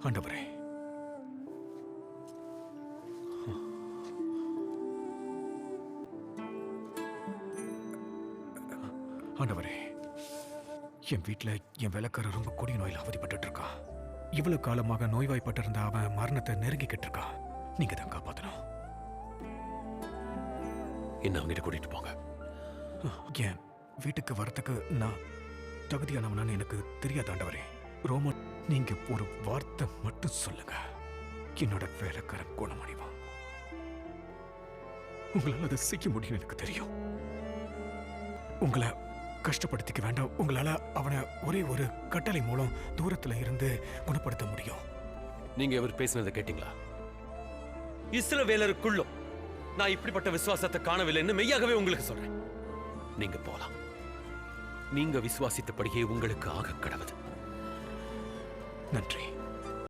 ஆண்டவரே, ஆண்டவரே, என் வீட்டுல என் வேலைக்காரர் ரொம்ப கொடிய நோயில் அவதிப்பட்டு இருக்கான். இவ்வளவு காலமாக நோய்வாய்ப்பட்டிருந்த அவன் மரணத்தை நெருங்கிக்கிட்டு இருக்கான். நீங்க தான் காப்பாத்தணும். என்ன அவங்கிட்ட கூட்டிட்டு போங்க. என் வீட்டுக்கு வரத்துக்கு நான் தகுதியானவனான்னு எனக்கு தெரியாது ஆண்டவரே. ரோமன், நீங்க ஒரு வார்த்தை மட்டும் சொல்லுங்க, என்னோட வேலைக்காரன் குணமடைவான். உங்களால அதை செய்ய முடியும் எனக்கு தெரியும். உங்களை கஷ்டப்படுத்திக்க வேண்டாம். உங்களால அவனை ஒரே ஒரு கட்டளை மூலம் தூரத்துல இருந்து குணப்படுத்த முடியும். நீங்க இவர் பேசினதை கேட்டீங்களா? இஸ்ரவேலருக்குள்ளும் நான் இப்படிப்பட்ட விசுவாசத்தை காணவில்லைன்னு மெய்யாகவே உங்களுக்கு சொல்றேன். நீங்க போலாம். நீங்க விசுவாசித்தபடியே உங்களுக்கு ஆக கடவுது. நன்றி.